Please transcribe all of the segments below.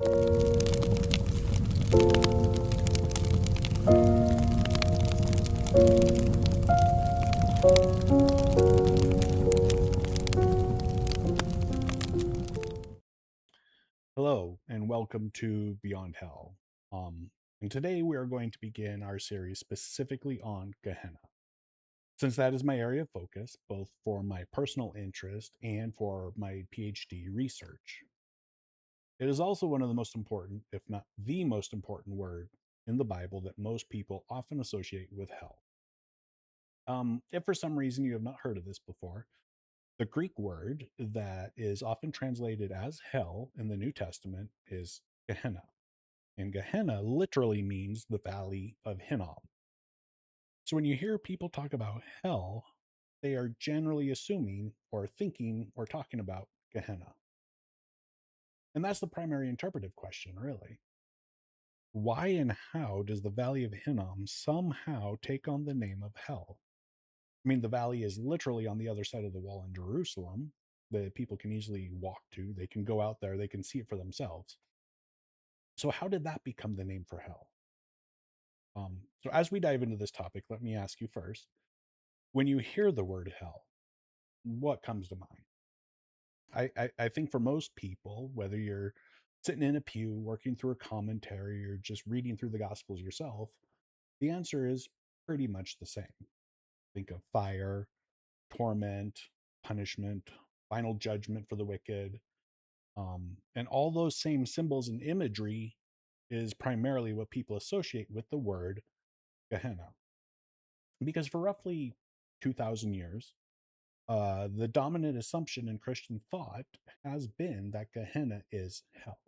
Hello, and welcome to Beyond Hell. And today we are going to begin our series specifically on Gehenna, since that is my area of focus, both for my personal interest and for my PhD research. It is also one of the most important, if not the most important word in the Bible that most people often associate with hell. If for some reason you have not heard of this before, the Greek word that is often translated as hell in the New Testament is Gehenna. And Gehenna literally means the Valley of Hinnom. So when you hear people talk about hell, they are generally assuming or thinking or talking about Gehenna. And that's the primary interpretive question, really. Why and how does the Valley of Hinnom somehow take on the name of hell? I mean, the valley is literally on the other side of the wall in Jerusalem that people can easily walk to. They can go out there, they can see it for themselves. So, how did that become the name for hell? So, as we dive into this topic, let me ask you first, when you hear the word hell, what comes to mind? I think for most people, whether you're sitting in a pew, working through a commentary, or just reading through the Gospels yourself, the answer is pretty much the same. Think of fire, torment, punishment, final judgment for the wicked. And all those same symbols and imagery is primarily what people associate with the word Gehenna. Because for roughly 2,000 years, the dominant assumption in Christian thought has been that Gehenna is hell,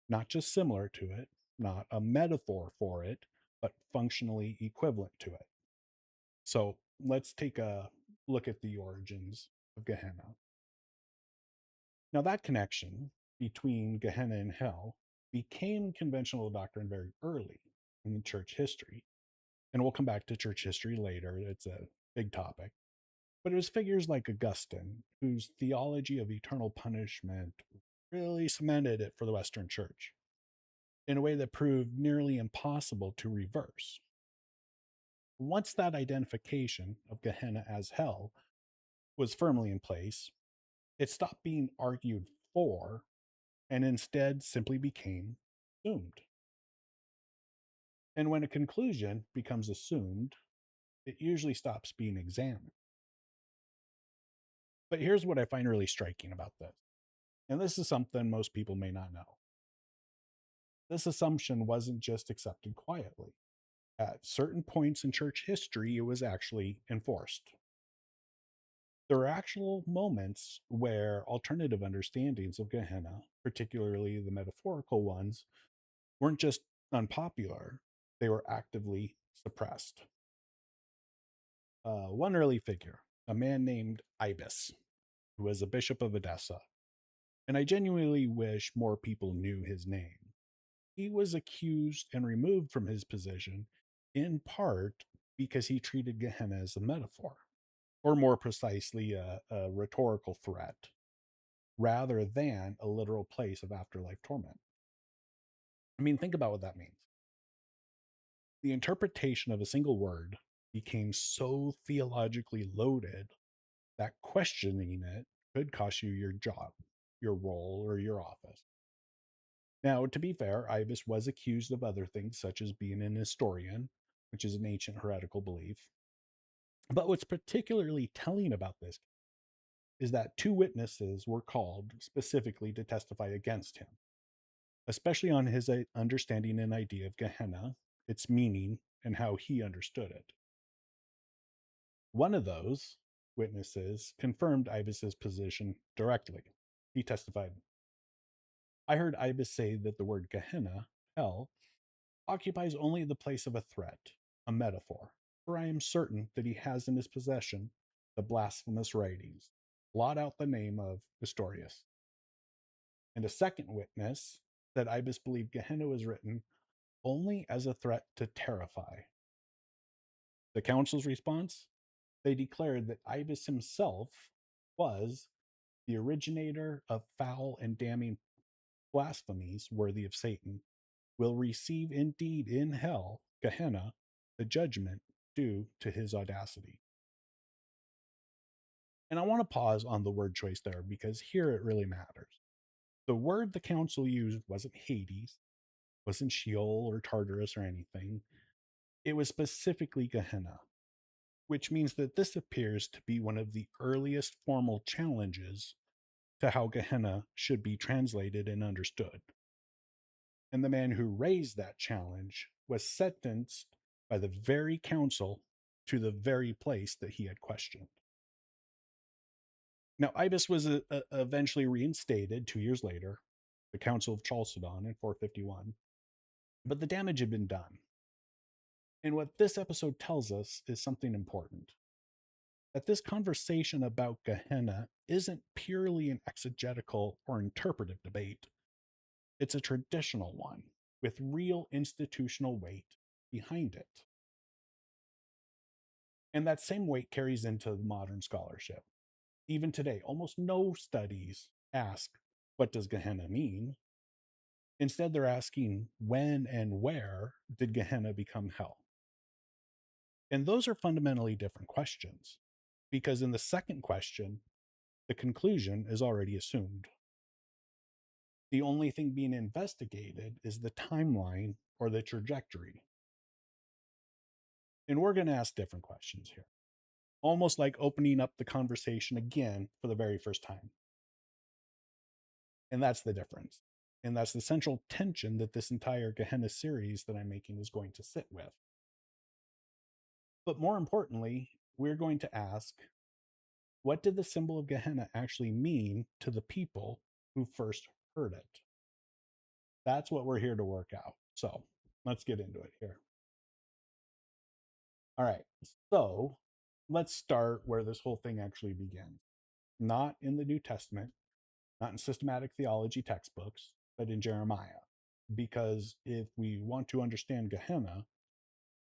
not just similar to it, not a metaphor for it, but functionally equivalent to it. So let's take a look at the origins of Gehenna. Now, that connection between Gehenna and hell became conventional doctrine very early in church history. And we'll come back to church history later. It's a big topic. But it was figures like Augustine whose theology of eternal punishment really cemented it for the Western Church in a way that proved nearly impossible to reverse. Once that identification of Gehenna as hell was firmly in place, it stopped being argued for and instead simply became assumed. And when a conclusion becomes assumed, it usually stops being examined. But here's what I find really striking about this, and this is something most people may not know. This assumption wasn't just accepted quietly. At certain points in church history, it was actually enforced. There are actual moments where alternative understandings of Gehenna, particularly the metaphorical ones, weren't just unpopular, they were actively suppressed. One early figure, a man named Ibis, who was a bishop of Edessa, and I genuinely wish more people knew his name. He was accused and removed from his position in part because he treated Gehenna as a metaphor, or more precisely, a rhetorical threat, rather than a literal place of afterlife torment. I mean, think about what that means. The interpretation of a single word became so theologically loaded that questioning it could cost you your job, your role, or your office. Now, to be fair, Ibis was accused of other things, such as being an historian, which is an ancient heretical belief. But what's particularly telling about this is that two witnesses were called specifically to testify against him, especially on his understanding and idea of Gehenna, its meaning, and how he understood it. One of those witnesses confirmed Ibis's position directly. He testified, I heard Ibis say that the word Gehenna, hell, occupies only the place of a threat, a metaphor, for I am certain that he has in his possession the blasphemous writings. Blot out the name of Nestorius. And a second witness said Ibis believed Gehenna was written only as a threat to terrify. The council's response? They declared that Ibis himself was the originator of foul and damning blasphemies worthy of Satan will receive indeed in hell, Gehenna, the judgment due to his audacity. And I want to pause on the word choice there because here it really matters. The word the council used wasn't Hades, wasn't Sheol or Tartarus or anything. It was specifically Gehenna, which means that this appears to be one of the earliest formal challenges to how Gehenna should be translated and understood. And the man who raised that challenge was sentenced by the very council to the very place that he had questioned. Now, Ibis was eventually reinstated 2 years later, the Council of Chalcedon in 451, but the damage had been done. And what this episode tells us is something important, that this conversation about Gehenna isn't purely an exegetical or interpretive debate. It's a traditional one with real institutional weight behind it. And that same weight carries into modern scholarship. Even today, almost no studies ask, what does Gehenna mean? Instead, they're asking, when and where did Gehenna become hell? And those are fundamentally different questions, because in the second question, the conclusion is already assumed. The only thing being investigated is the timeline or the trajectory. And we're going to ask different questions here, almost like opening up the conversation again for the very first time. And that's the difference. And that's the central tension that this entire Gehenna series that I'm making is going to sit with. But more importantly, we're going to ask, what did the symbol of Gehenna actually mean to the people who first heard it? That's what we're here to work out. So let's get into it here. All right. So let's start where this whole thing actually begins. Not in the New Testament, not in systematic theology textbooks, but in Jeremiah. Because if we want to understand Gehenna,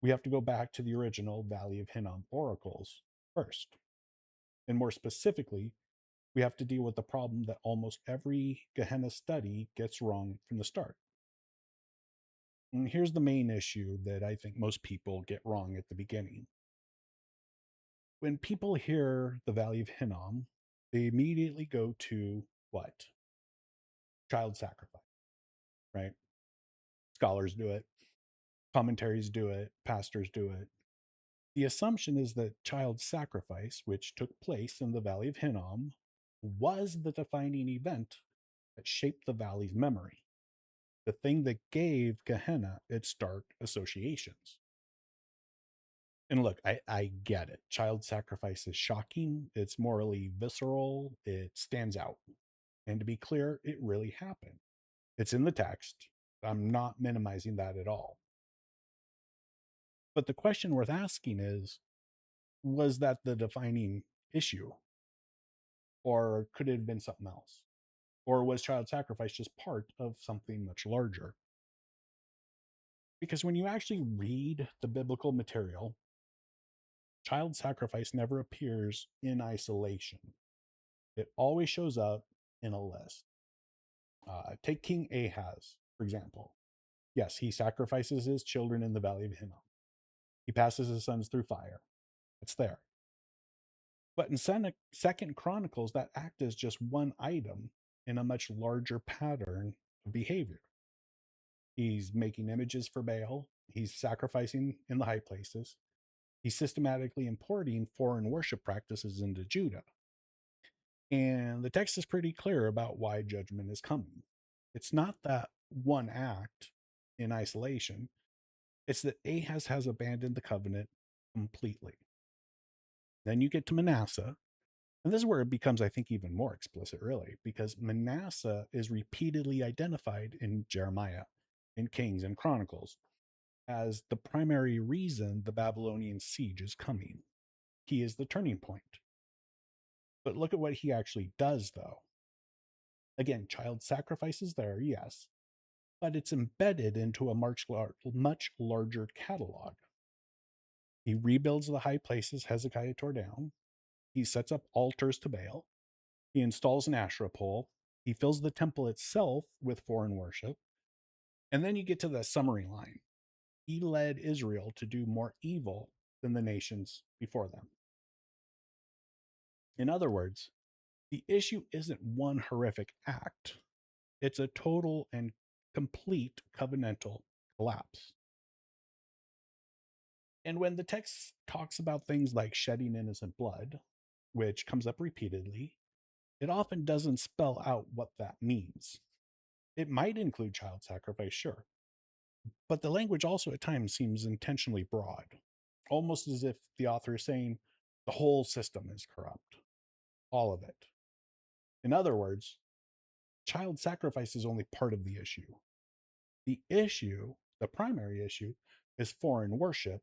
we have to go back to the original Valley of Hinnom oracles first. And more specifically, we have to deal with the problem that almost every Gehenna study gets wrong from the start. And here's the main issue that I think most people get wrong at the beginning. When people hear the Valley of Hinnom, they immediately go to what? Child sacrifice, right? Scholars do it, commentaries do it, pastors do it. The assumption is that child sacrifice, which took place in the Valley of Hinnom, was the defining event that shaped the valley's memory, the thing that gave Gehenna its dark associations. And look, I get it. Child sacrifice is shocking, it's morally visceral, it stands out. And to be clear, it really happened. It's in the text. I'm not minimizing that at all. But the question worth asking is, was that the defining issue? Or could it have been something else? Or was child sacrifice just part of something much larger? Because when you actually read the biblical material, child sacrifice never appears in isolation. It always shows up in a list. Take King Ahaz, for example. Yes, he sacrifices his children in the Valley of Hinnom. He passes his sons through fire. It's there. But in Second Chronicles, that act is just one item in a much larger pattern of behavior. He's making images for Baal. He's sacrificing in the high places. He's systematically importing foreign worship practices into Judah. And the text is pretty clear about why judgment is coming. It's not that one act in isolation, it's that Ahaz has abandoned the covenant completely. Then you get to Manasseh, and this is where it becomes, I think, even more explicit, really, because Manasseh is repeatedly identified in Jeremiah, in Kings, and Chronicles as the primary reason the Babylonian siege is coming. He is the turning point. But look at what he actually does, though. Again, child sacrifice is there, yes, but it's embedded into a much larger catalog. He rebuilds the high places Hezekiah tore down. He sets up altars to Baal. He installs an Asherah pole. He fills the temple itself with foreign worship. And then you get to the summary line. He led Israel to do more evil than the nations before them. In other words, the issue isn't one horrific act, it's a total and complete covenantal collapse. And when the text talks about things like shedding innocent blood, which comes up repeatedly, it often doesn't spell out what that means. It might include child sacrifice, sure, but the language also at times seems intentionally broad, almost as if the author is saying the whole system is corrupt, all of it. In other words, child sacrifice is only part of the issue. The issue, the primary issue, is foreign worship,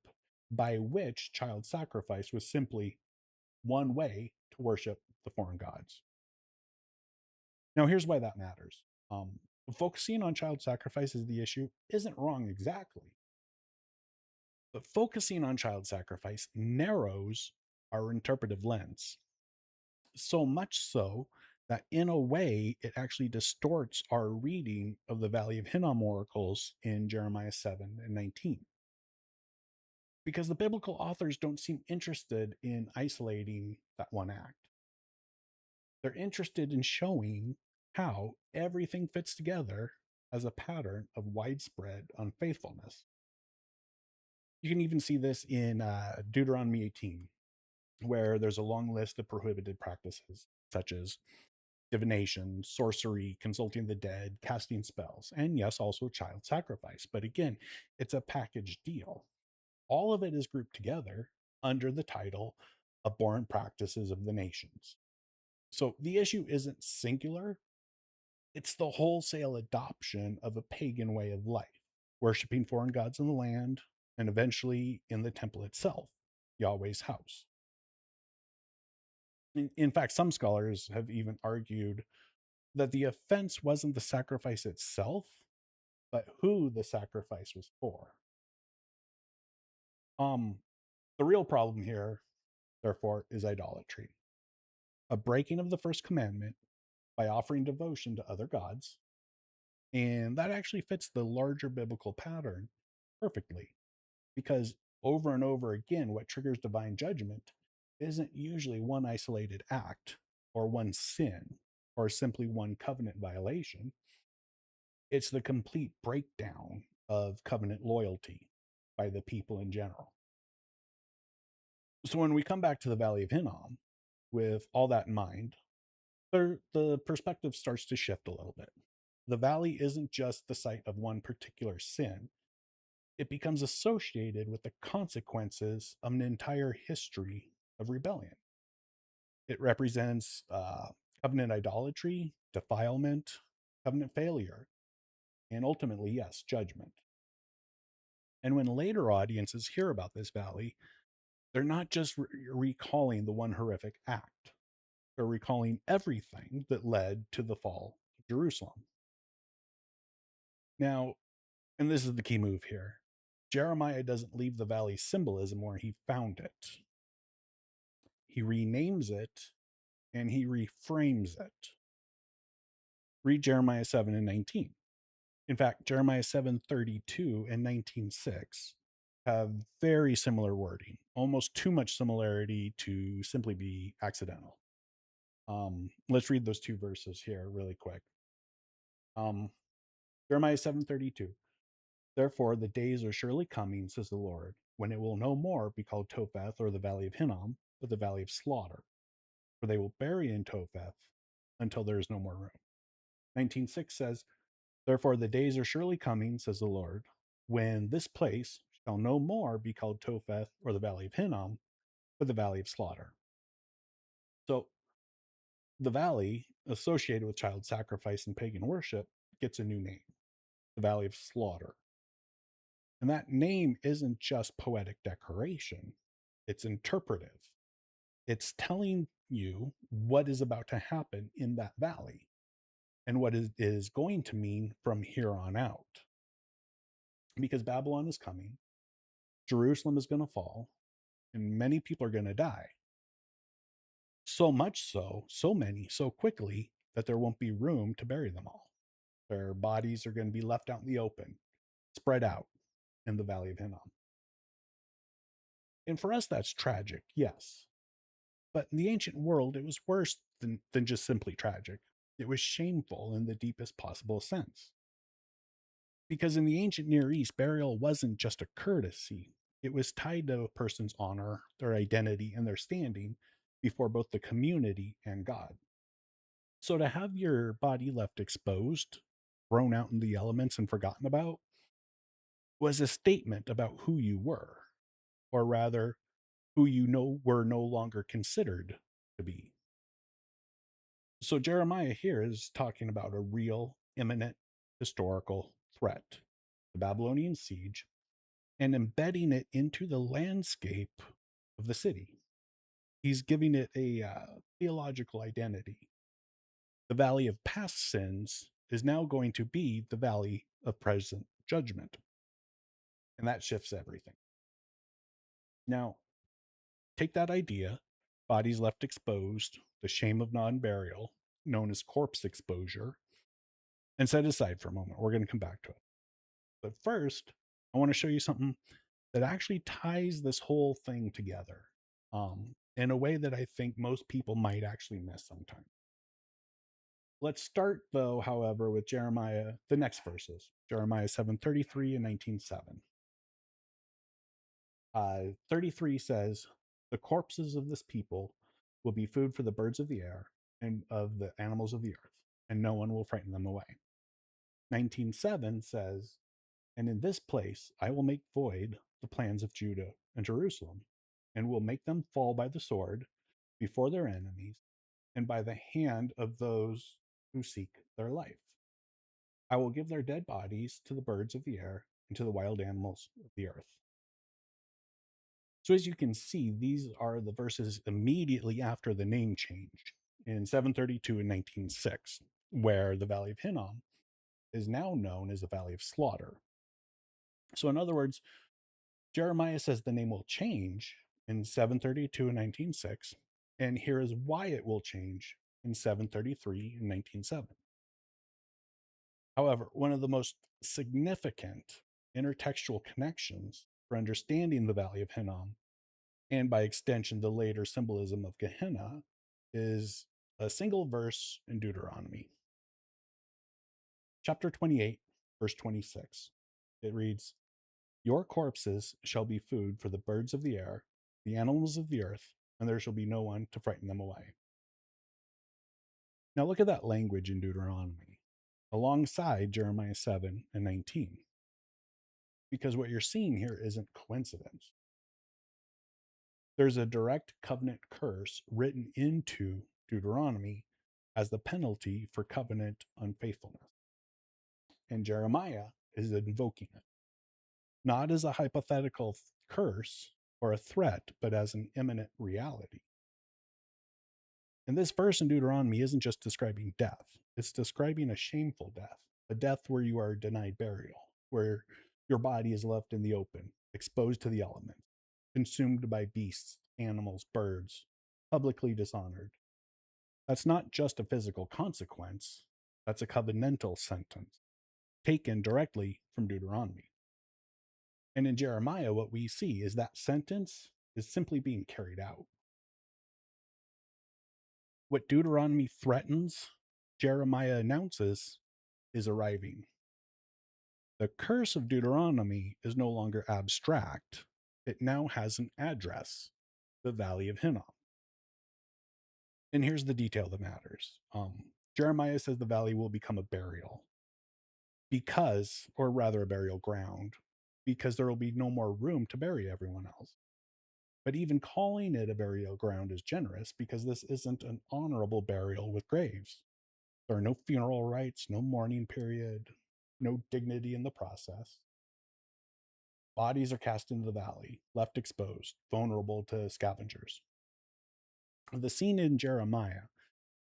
by which child sacrifice was simply one way to worship the foreign gods. Now, here's why that matters. Focusing on child sacrifice as the issue isn't wrong exactly, but focusing on child sacrifice narrows our interpretive lens. So much so that in a way, it actually distorts our reading of the Valley of Hinnom oracles in Jeremiah 7 and 19. Because the biblical authors don't seem interested in isolating that one act. They're interested in showing how everything fits together as a pattern of widespread unfaithfulness. You can even see this in Deuteronomy 18, where there's a long list of prohibited practices, such as divination, sorcery, consulting the dead, casting spells, and yes, also child sacrifice. But again, it's a package deal. All of it is grouped together under the title Abhorrent Practices of the Nations. So the issue isn't singular, it's the wholesale adoption of a pagan way of life, worshiping foreign gods in the land and eventually in the temple itself, Yahweh's house. In fact, some scholars have even argued that the offense wasn't the sacrifice itself, but who the sacrifice was for. The real problem here, therefore, is idolatry, a breaking of the first commandment by offering devotion to other gods. And that actually fits the larger biblical pattern perfectly, because over and over again, what triggers divine judgment isn't usually one isolated act or one sin or simply one covenant violation. It's the complete breakdown of covenant loyalty by the people in general. So when we come back to the Valley of Hinnom, with all that in mind, the perspective starts to shift a little bit. The valley isn't just the site of one particular sin, it becomes associated with the consequences of an entire history of rebellion. It represents covenant idolatry, defilement, covenant failure, and ultimately, yes, judgment. And when later audiences hear about this valley, they're not just recalling the one horrific act, they're recalling everything that led to the fall of Jerusalem. Now, and this is the key move here, Jeremiah doesn't leave the valley symbolism where he found it. He renames it and he reframes it. Read Jeremiah 7 and 19. In fact, Jeremiah 7:32 and 19:6 have very similar wording, almost too much similarity to simply be accidental. Let's read those two verses here really quick. Jeremiah 7:32. Therefore, the days are surely coming, says the Lord, when it will no more be called Topheth or the Valley of Hinnom, but the Valley of Slaughter. For they will bury in Topheth until there is no more room. 19:6 says, therefore, the days are surely coming, says the Lord, when this place shall no more be called Topheth or the Valley of Hinnom, but the Valley of Slaughter. So the valley associated with child sacrifice and pagan worship gets a new name, the Valley of Slaughter. And that name isn't just poetic decoration, it's interpretive. It's telling you what is about to happen in that valley and what it is going to mean from here on out. Because Babylon is coming, Jerusalem is going to fall, and many people are going to die. So much so, so many, so quickly, that there won't be room to bury them all. Their bodies are going to be left out in the open, spread out in the Valley of Hinnom. And for us, that's tragic, yes. But in the ancient world, it was worse than just simply tragic. It was shameful in the deepest possible sense. Because in the ancient Near East, burial wasn't just a courtesy, it was tied to a person's honor, their identity, and their standing before both the community and God. So to have your body left exposed, thrown out in the elements and forgotten about, was a statement about who you were, or rather, who you know were no longer considered to be. So Jeremiah here is talking about a real, imminent historical threat, the Babylonian siege, and embedding it into the landscape of the city. He's giving it a theological identity. The valley of past sins is now going to be the valley of present judgment. And that shifts everything. Now, take that idea, bodies left exposed, the shame of non burial, known as corpse exposure, and set aside for a moment. We're going to come back to it. But first, I want to show you something that actually ties this whole thing together in a way that I think most people might actually miss sometimes. Let's start, though, however, with Jeremiah, the next verses, Jeremiah 7:33 and 19:7. 33 says, "The corpses of this people will be food for the birds of the air and of the animals of the earth, and no one will frighten them away." 19:7 says, "And in this place I will make void the plans of Judah and Jerusalem, and will make them fall by the sword before their enemies, and by the hand of those who seek their life. I will give their dead bodies to the birds of the air and to the wild animals of the earth." So as you can see, these are the verses immediately after the name change in 732 and 19:6, where the Valley of Hinnom is now known as the Valley of Slaughter. So in other words, Jeremiah says the name will change in 732 and 19:6, and here is why it will change in 733 and 19:7. However, one of the most significant intertextual connections for understanding the Valley of Hinnom, and by extension the later symbolism of Gehenna, is a single verse in Deuteronomy. Chapter 28, verse 26. It reads, "Your corpses shall be food for the birds of the air, the animals of the earth, and there shall be no one to frighten them away." Now look at that language in Deuteronomy alongside Jeremiah 7 and 19. Because what you're seeing here isn't coincidence. There's a direct covenant curse written into Deuteronomy as the penalty for covenant unfaithfulness. And Jeremiah is invoking it, not as a hypothetical curse or a threat, but as an imminent reality. And this verse in Deuteronomy isn't just describing death, it's describing a shameful death, a death where you are denied burial, where your body is left in the open, exposed to the elements, consumed by beasts, animals, birds, publicly dishonored. That's not just a physical consequence, that's a covenantal sentence taken directly from Deuteronomy. And in Jeremiah, what we see is that sentence is simply being carried out. What Deuteronomy threatens, Jeremiah announces is arriving. The curse of Deuteronomy is no longer abstract. It now has an address, the Valley of Hinnom. And here's the detail that matters. Jeremiah says the valley will become a burial because, or rather a burial ground, because there will be no more room to bury everyone else. But even calling it a burial ground is generous because this isn't an honorable burial with graves. There are no funeral rites, no mourning period, no dignity in the process. Bodies are cast into the valley, left exposed, vulnerable to scavengers. The scene in Jeremiah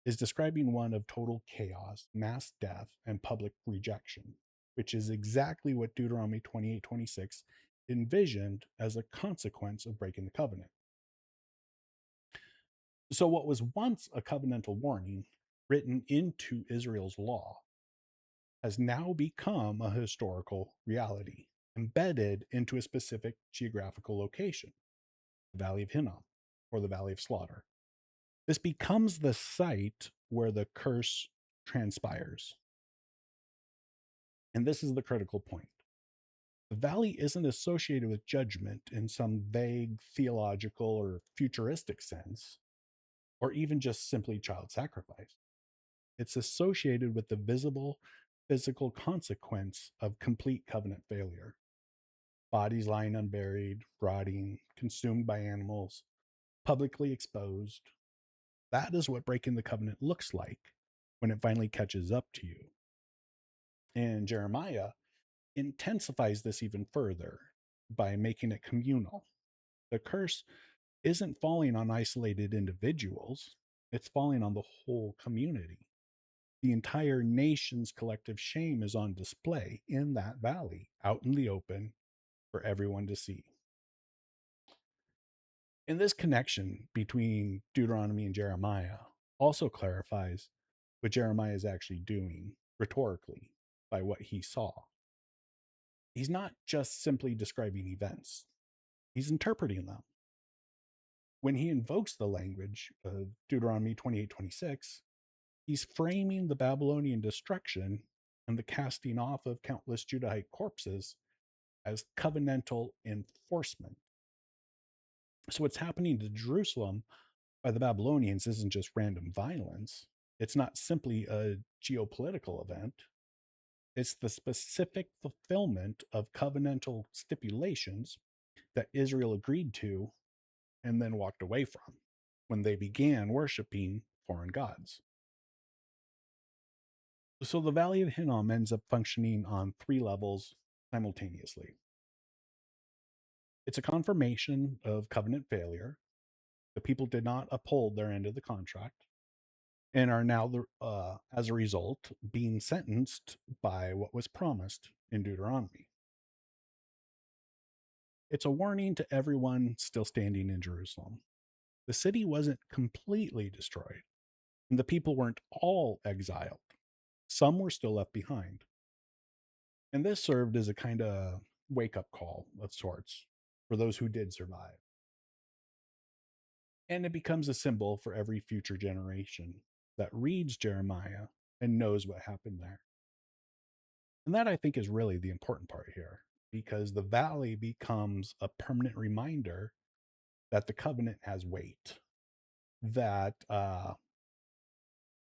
is describing one of total chaos, mass death, and public rejection, which is exactly what Deuteronomy 28:26 envisioned as a consequence of breaking the covenant. So, what was once a covenantal warning written into Israel's law, has now become a historical reality, embedded into a specific geographical location, the Valley of Hinnom, or the Valley of Slaughter. This becomes the site where the curse transpires. And this is the critical point. The valley isn't associated with judgment in some vague theological or futuristic sense, or even just simply child sacrifice. It's associated with the visible physical consequence of complete covenant failure. Bodies lying unburied, rotting, consumed by animals, publicly exposed. That is what breaking the covenant looks like when it finally catches up to you. And Jeremiah intensifies this even further by making it communal. The curse isn't falling on isolated individuals, it's falling on the whole community. The entire nation's collective shame is on display in that valley, out in the open for everyone to see. And this connection between Deuteronomy and Jeremiah also clarifies what Jeremiah is actually doing rhetorically by what he saw. He's not just simply describing events, he's interpreting them. When he invokes the language of Deuteronomy 28:26, he's framing the Babylonian destruction and the casting off of countless Judahite corpses as covenantal enforcement. So, what's happening to Jerusalem by the Babylonians isn't just random violence, it's not simply a geopolitical event, it's the specific fulfillment of covenantal stipulations that Israel agreed to and then walked away from when they began worshiping foreign gods. So the Valley of Hinnom ends up functioning on three levels simultaneously. It's a confirmation of covenant failure. The people did not uphold their end of the contract and are now, as a result, being sentenced by what was promised in Deuteronomy. It's a warning to everyone still standing in Jerusalem. The city wasn't completely destroyed, and the people weren't all exiled. Some were still left behind. And this served as a kind of wake up call of sorts for those who did survive. And it becomes a symbol for every future generation that reads Jeremiah and knows what happened there. And that I think is really the important part here, because the valley becomes a permanent reminder that the covenant has weight, that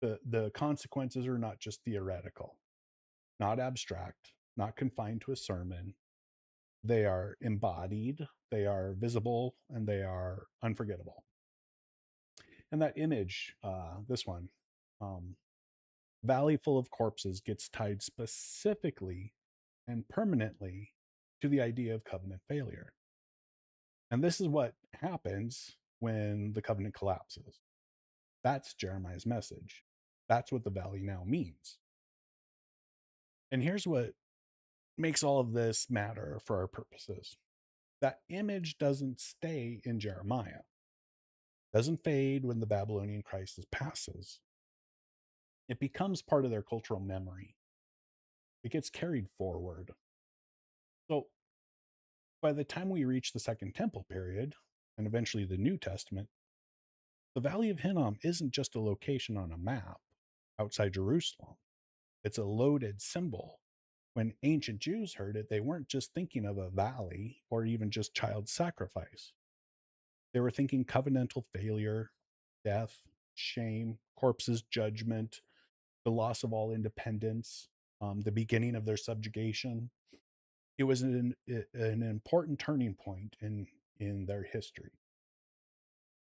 the consequences are not just theoretical, not abstract, not confined to a sermon. They are embodied, they are visible, and they are unforgettable. And that image, this one, um, Valley Full of Corpses, gets tied specifically and permanently to the idea of covenant failure. And this is what happens when the covenant collapses. That's Jeremiah's message. That's what the valley now means. And here's what makes all of this matter for our purposes. That image doesn't stay in Jeremiah, doesn't fade when the Babylonian crisis passes. It becomes part of their cultural memory. It gets carried forward. So by the time we reach the Second Temple period, and eventually the New Testament, the Valley of Hinnom isn't just a location on a map outside Jerusalem. It's a loaded symbol. When ancient Jews heard it, they weren't just thinking of a valley or even just child sacrifice. They were thinking covenantal failure, death, shame, corpses, judgment, the loss of all independence, the beginning of their subjugation. It was an important turning point in their history.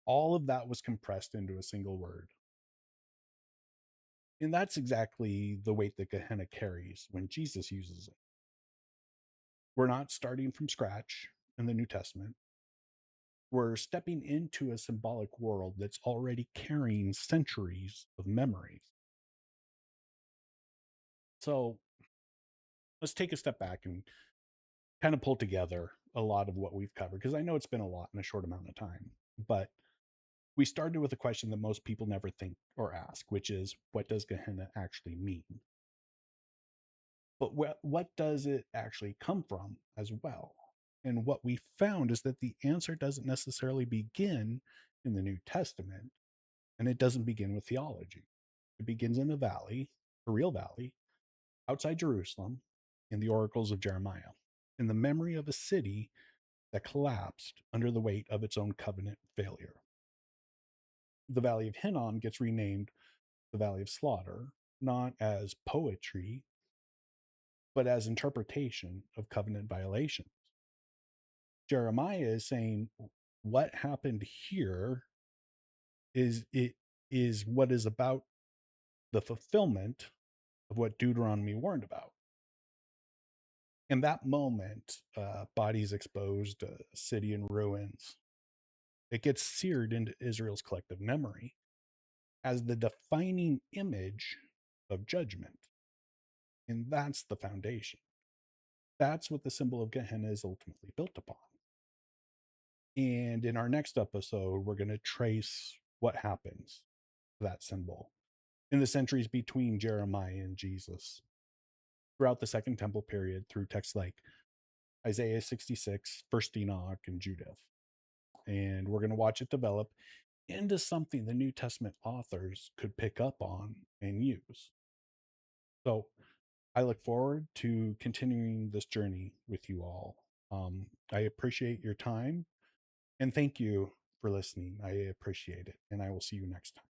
All of that was compressed into a single word. And that's exactly the weight that Gehenna carries when Jesus uses it. We're not starting from scratch in the New Testament. We're stepping into a symbolic world that's already carrying centuries of memories. So let's take a step back and kind of pull together a lot of what we've covered, because I know it's been a lot in a short amount of time. But We started with a question that most people never think or ask, which is, what does Gehenna actually mean? But what does it actually come from as well? And what we found is that the answer doesn't necessarily begin in the New Testament, and it doesn't begin with theology. It begins in a valley, a real valley, outside Jerusalem, in the oracles of Jeremiah, in the memory of a city that collapsed under the weight of its own covenant failure. The Valley of Hinnom gets renamed the Valley of Slaughter, not as poetry, but as interpretation of covenant violations. Jeremiah is saying what happened here is what is about the fulfillment of what Deuteronomy warned about. In that moment, bodies exposed, a city in ruins, it gets seared into Israel's collective memory as the defining image of judgment. And that's the foundation. That's what the symbol of Gehenna is ultimately built upon. And in our next episode, we're going to trace what happens to that symbol in the centuries between Jeremiah and Jesus, throughout the Second Temple period, through texts like Isaiah 66, First Enoch, and Judith. And we're going to watch it develop into something the New Testament authors could pick up on and use. So I look forward to continuing this journey with you all. I appreciate your time and thank you for listening. I appreciate it. And I will see you next time.